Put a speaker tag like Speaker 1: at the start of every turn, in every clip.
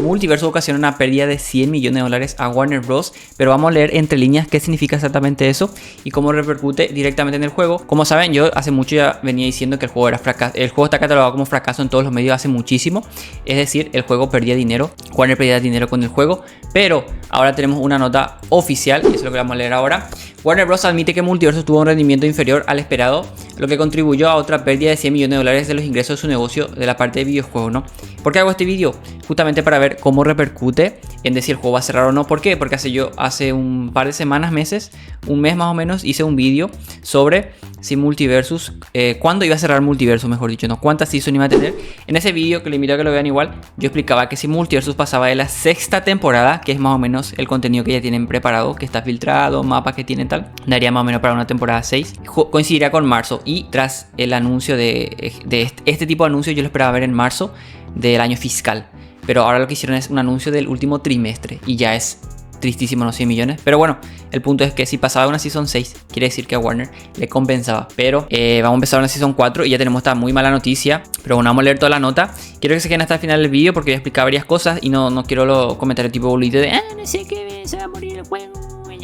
Speaker 1: Multiversus ocasiona una pérdida de 100 millones de dólares a Warner Bros. Pero vamos a leer entre líneas qué significa exactamente eso y cómo repercute directamente en el juego. Como saben, yo hace mucho ya venía diciendo que el juego era fracaso. El juego está catalogado como fracaso en todos los medios hace muchísimo. Es decir, el juego perdía dinero. Warner perdía dinero con el juego. Pero ahora tenemos una nota oficial y eso es lo que vamos a leer ahora. Warner Bros. Admite que Multiversus tuvo un rendimiento inferior al esperado, lo que contribuyó a otra pérdida de 100 millones de dólares de los ingresos de su negocio de la parte de videojuegos, ¿no? ¿Por qué hago este vídeo? Justamente para ver cómo repercute en si el juego va a cerrar o no. ¿Por qué? Porque hace un par de semanas, meses, un mes más o menos, hice un vídeo sobre si Multiversus, cuándo iba a cerrar Multiversus, mejor dicho, ¿no? Cuántas season iba a tener. En ese vídeo, que le invito a que lo vean igual, yo explicaba que si Multiversus pasaba de la sexta temporada, que es más o menos el contenido que ya tienen preparado, que está filtrado, mapas que tienen tal, daría más o menos para una temporada 6, coincidiría con marzo. Y tras el anuncio de este tipo de anuncios, yo lo esperaba ver en marzo del año fiscal. Pero ahora lo que hicieron es un anuncio del último trimestre y ya es tristísimo los 100 millones. Pero bueno, el punto es que si pasaba una Season 6, quiere decir que a Warner le compensaba. Pero vamos a empezar una Season 4 y ya tenemos esta muy mala noticia. Pero bueno, vamos a leer toda la nota. Quiero que se queden hasta el final del vídeo porque voy a explicar varias cosas y no quiero los comentarios tipo bolito de no sé qué, se va a morir el juego.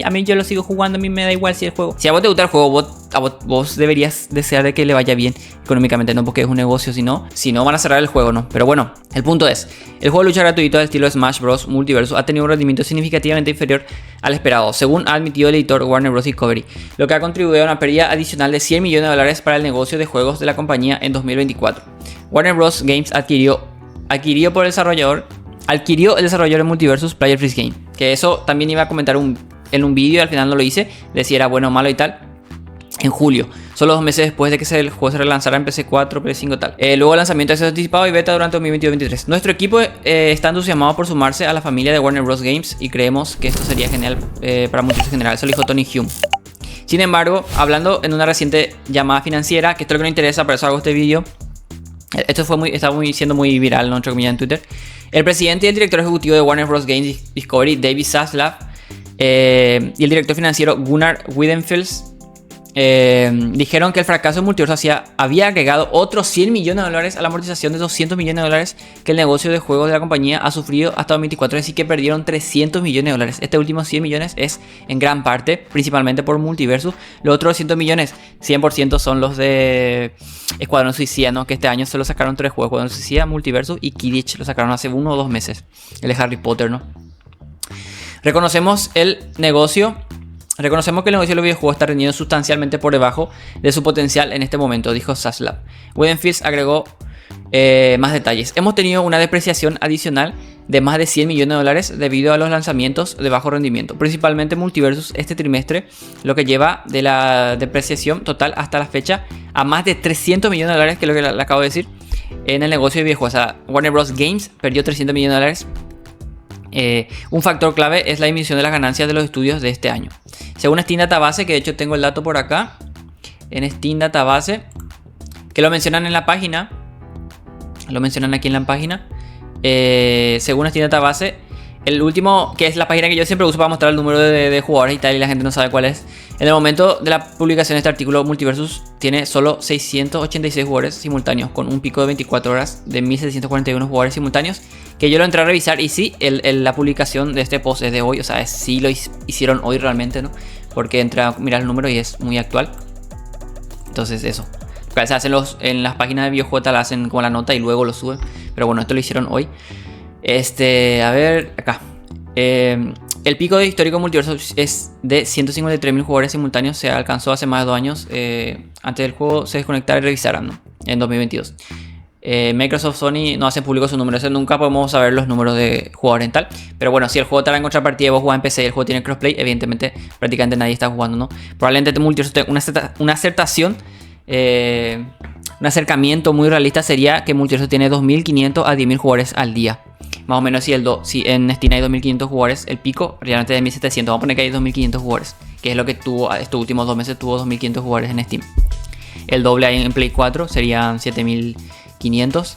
Speaker 1: A mí yo lo sigo jugando, a mí me da igual si el juego. Si a vos te gusta el juego, vos deberías desear de que le vaya bien económicamente, no porque es un negocio, si no van a cerrar el juego, ¿no? Pero bueno, el punto es, el juego de lucha gratuito del estilo Smash Bros. Multiversus ha tenido un rendimiento significativamente inferior al esperado, según ha admitido el editor Warner Bros. Discovery, lo que ha contribuido a una pérdida adicional de 100 millones de dólares para el negocio de juegos de la compañía en 2024. Warner Bros. Games adquirió el desarrollador de Multiversus Player Freeze Game, que eso también iba a comentar en un vídeo y al final no lo hice, de si era bueno o malo y tal, en julio, solo 2 meses después de que el juego se relanzara en PC4, PS5 tal. Luego el lanzamiento es anticipado y beta durante 2022-2023. Nuestro equipo está entusiasmado por sumarse a la familia de Warner Bros. Games y creemos que esto sería genial para Multiversus en general, eso lo dijo Tony Hume. Sin embargo, hablando en una reciente llamada financiera, que esto es lo que nos interesa, por eso hago este vídeo. Esto está siendo muy viral, ¿no? Entre comillas, en Twitter. El presidente y el director ejecutivo de Warner Bros. Games Discovery, David Zaslav, y el director financiero Gunnar Wiedenfels dijeron que el fracaso de Multiversus había agregado otros 100 millones de dólares a la amortización de 200 millones de dólares que el negocio de juegos de la compañía ha sufrido hasta 2024, es decir que perdieron 300 millones de dólares. Este último 100 millones es en gran parte, principalmente por Multiversus. Los otros 200 millones, 100% son los de Escuadrón Suicida, ¿no? Que este año solo sacaron 3 juegos, Escuadrón Suicida, Multiversus y Quidditch, lo sacaron hace 1 o 2 meses, el de Harry Potter, ¿no? Reconocemos que el negocio de los videojuegos está rendiendo sustancialmente por debajo de su potencial en este momento, dijo Zaslav. Wiedenfels agregó más detalles. Hemos tenido una depreciación adicional de más de 100 millones de dólares debido a los lanzamientos de bajo rendimiento, principalmente Multiversus este trimestre, lo que lleva de la depreciación total hasta la fecha a más de 300 millones de dólares, que es lo que le acabo de decir, en el negocio de videojuegos. O sea, Warner Bros. Games perdió 300 millones de dólares. Un factor clave es la disminución de las ganancias de los estudios de este año. Según Steam Database, que de hecho tengo el dato por acá, en Steam Database, que lo mencionan en la página, lo mencionan aquí en la página, según Steam Database, el último, que es la página que yo siempre uso para mostrar el número de jugadores y tal, y la gente no sabe cuál es. En el momento de la publicación de este artículo, Multiversus tiene solo 686 jugadores simultáneos, con un pico de 24 horas de 1741 jugadores simultáneos, que yo lo entré a revisar y sí, la publicación de este post es de hoy, o sea, sí lo hicieron hoy realmente, ¿no? Porque entré a mirar el número y es muy actual. Entonces eso, se hacen en las páginas de videojuegos, la hacen con la nota y luego lo suben, pero bueno, esto lo hicieron hoy. A ver, acá. El pico de histórico Multiversus es de 153.000 jugadores simultáneos. Se alcanzó hace más de 2 años, antes del juego se desconectara y revisaran, ¿no? En 2022. Microsoft, Sony no hacen público sus números. Nunca podemos saber los números de jugadores en tal. Pero bueno, si el juego te va en contrapartida y vos jugás en PC y el juego tiene crossplay, evidentemente prácticamente nadie está jugando, ¿no? Probablemente Multiversus tenga una acertación. Un acercamiento muy realista sería que Multiversus tiene 2.500 a 10.000 jugadores al día. Más o menos si en Steam hay 2.500 jugadores, el pico realmente es de 1.700. Vamos a poner que hay 2.500 jugadores, que es lo que tuvo estos últimos 2 meses, tuvo 2.500 jugadores en Steam. El doble ahí en Play 4 serían 7.500.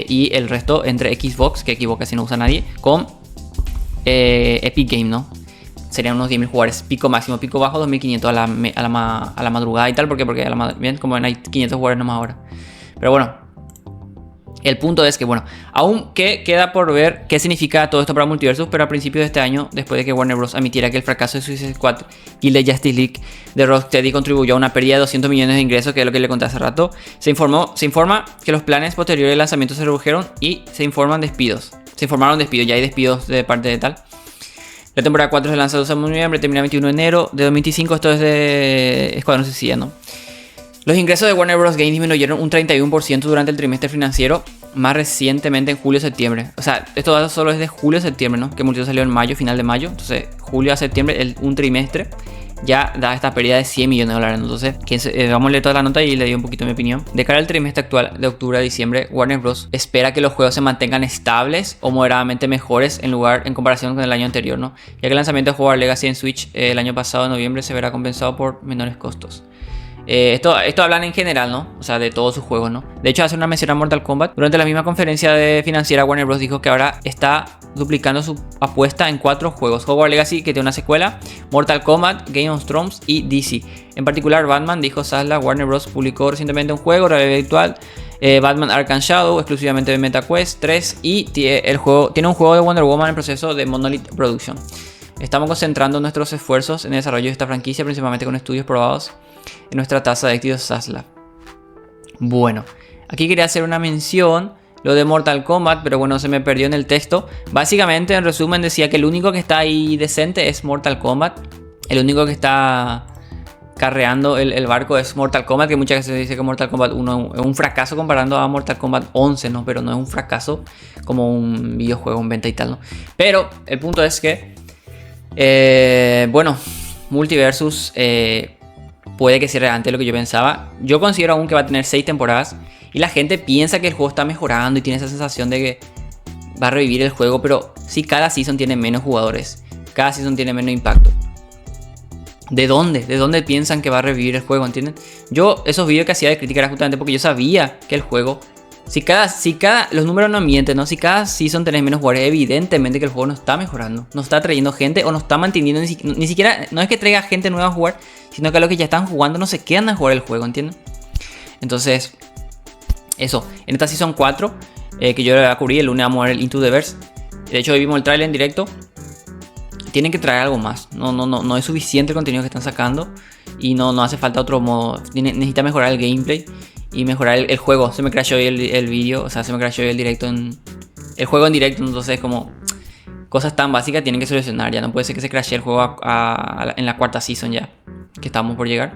Speaker 1: Y el resto entre Xbox, que Xbox casi no usa nadie, con Epic Game, ¿no? Serían unos 10.000 jugadores, pico máximo, pico bajo 2.500 a la madrugada y tal, porque bien, como ven, hay 500 jugadores nomás ahora. Pero bueno, El punto es que, bueno, aún que queda por ver qué significa todo esto para Multiversus, pero a principios de este año, después de que Warner Bros. Admitiera que el fracaso de Suicide Squad y de Justice League de Rocksteady contribuyó a una pérdida de 200 millones de ingresos, que es lo que le conté hace rato, se informa que los planes posteriores del lanzamiento se redujeron y se informaron despidos. Ya hay despidos de parte de tal. La temporada 4 se lanza el 12 de noviembre, termina el 21 de enero de 2025. Esto es de Escuadrón Suicida, ¿no? Los ingresos de Warner Bros. Games disminuyeron un 31% durante el trimestre financiero, más recientemente en julio-septiembre. O sea, esto solo es de julio-septiembre, ¿no? Que Multiversus salió en mayo, final de mayo. Entonces, julio a septiembre, un trimestre, ya da esta pérdida de 100 millones de dólares. Entonces, vamos a leer toda la nota y le doy un poquito mi opinión. De cara al trimestre actual de octubre a diciembre, Warner Bros. Espera que los juegos se mantengan estables o moderadamente mejores en comparación con el año anterior, ¿no? Ya que el lanzamiento de Hogwarts Legacy en Switch el año pasado, en noviembre, se verá compensado por menores costos. Esto hablan en general, ¿no? O sea, de todos sus juegos, ¿no? De hecho, hace una mención a Mortal Kombat. Durante la misma conferencia financiera, Warner Bros. Dijo que ahora está duplicando su apuesta en 4 juegos. Hogwarts Legacy, que tiene una secuela, Mortal Kombat, Game of Thrones y DC. En particular, Batman, dijo Sasla, Warner Bros. Publicó recientemente un juego, realidad virtual, Batman Arkham Shadow, exclusivamente de MetaQuest 3. Y tiene un juego de Wonder Woman en proceso de Monolith Production. Estamos concentrando nuestros esfuerzos en el desarrollo de esta franquicia, principalmente con estudios probados en nuestra tasa de éxito Sasla. Bueno, aquí quería hacer una mención, lo de Mortal Kombat, pero bueno, se me perdió en el texto. Básicamente, en resumen, decía que el único que está ahí decente es Mortal Kombat. El único que está carreando el barco es Mortal Kombat, que muchas veces se dice que Mortal Kombat 1 es un fracaso comparando a Mortal Kombat 11, ¿no? Pero no es un fracaso como un videojuego en venta y tal, ¿no? Pero el punto es que, bueno, Multiversus puede que sea relevante lo que yo pensaba. Yo considero aún que va a tener 6 temporadas. Y la gente piensa que el juego está mejorando y tiene esa sensación de que va a revivir el juego. Pero sí, cada season tiene menos jugadores. Cada season tiene menos impacto. ¿De dónde? ¿De dónde piensan que va a revivir el juego? ¿Entienden? Yo esos vídeos que hacía de crítica era justamente porque yo sabía que el juego... los números no mienten, ¿no? Si cada season tenés menos jugadores, evidentemente que el juego no está mejorando. No está trayendo gente o no está manteniendo ni siquiera... No es que traiga gente nueva a jugar, sino que a los que ya están jugando no se quedan a jugar el juego, ¿entienden? Entonces, eso. En esta season 4, que yo la cubrí, el lunes vamos a ver el Into the Verse. De hecho, hoy vimos el trailer en directo. Tienen que traer algo más. No es suficiente el contenido que están sacando. Y no hace falta otro modo. Necesita mejorar el gameplay y mejorar el juego. Se me crashó hoy el vídeo, o sea, se me crashó hoy el directo el juego en directo. Entonces, como cosas tan básicas tienen que solucionar. Ya no puede ser que se crashee el juego en la 4ª season ya, que estamos por llegar.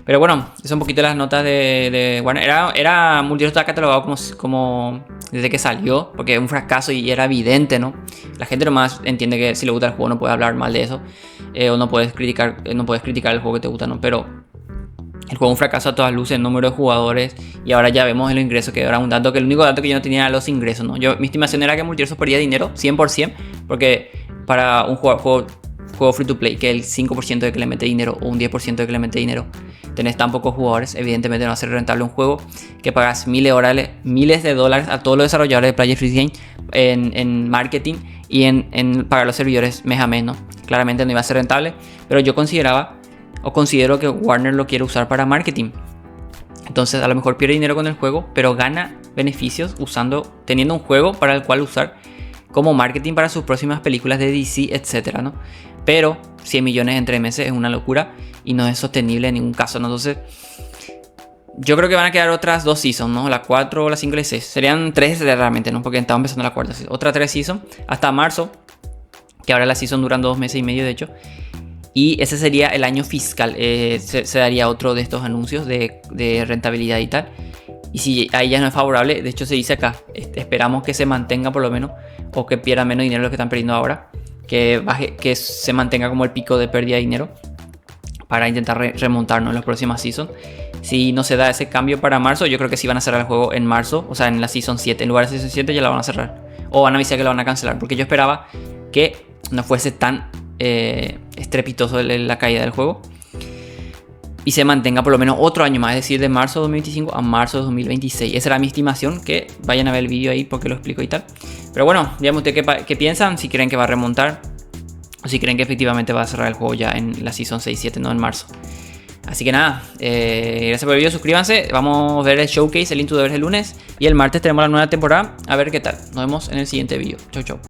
Speaker 1: Pero bueno, esas son un poquito las notas de Warner. Multiversus está catalogado como desde que salió, porque es un fracaso y era evidente, ¿no? La gente nomás entiende que si le gusta el juego no puede hablar mal de eso, o no puedes criticar el juego que te gusta, ¿no? Pero el juego es un fracaso a todas luces, el número de jugadores, y ahora ya vemos el ingreso, que era un dato, que el único dato que yo no tenía era los ingresos, ¿no? Mi estimación era que Multiversus perdía dinero 100%, porque para un juego free to play, que el 5% de que le mete dinero o un 10% de que le mete dinero, tenés tan pocos jugadores, evidentemente no va a ser rentable un juego que pagas miles de dólares a todos los desarrolladores de Player Free Game en marketing y en pagar los servidores mes a mes, ¿no? Claramente no iba a ser rentable, pero yo considero que Warner lo quiere usar para marketing. Entonces a lo mejor pierde dinero con el juego, pero gana beneficios teniendo un juego para el cual usar como marketing para sus próximas películas de DC, etcétera, ¿no? Pero 100 millones en 3 meses es una locura y no es sostenible en ningún caso, ¿no? Entonces, yo creo que van a quedar otras 2 seasons, ¿no? La 4, la 5 y la 6. Serían 3 realmente, ¿no? Porque estamos empezando la 4. Otra 3 seasons hasta marzo, que ahora la season duran 2 meses y medio, de hecho. Y ese sería el año fiscal. Se daría otro de estos anuncios de rentabilidad y tal. Y si ahí ya no es favorable, de hecho se dice acá, esperamos que se mantenga por lo menos, o que pierda menos dinero de lo que están perdiendo ahora, que se mantenga como el pico de pérdida de dinero para intentar remontarnos en las próximas seasons. Si no se da ese cambio para marzo, yo creo que sí van a cerrar el juego en marzo, o sea, en la season 7. En lugar de season 7 ya la van a cerrar, o van a avisar que la van a cancelar, porque yo esperaba que no fuese tan estrepitoso la caída del juego y se mantenga por lo menos otro año más, es decir, de marzo de 2025 a marzo de 2026. Esa era mi estimación, que vayan a ver el vídeo ahí porque lo explico y tal. Pero bueno, díganme ustedes qué piensan, si creen que va a remontar o si creen que efectivamente va a cerrar el juego ya en la Season 6-7, no en marzo. Así que nada, gracias por el video, suscríbanse, vamos a ver el showcase, el Into the Verse el lunes y el martes tenemos la nueva temporada, a ver qué tal. Nos vemos en el siguiente video. Chau chau.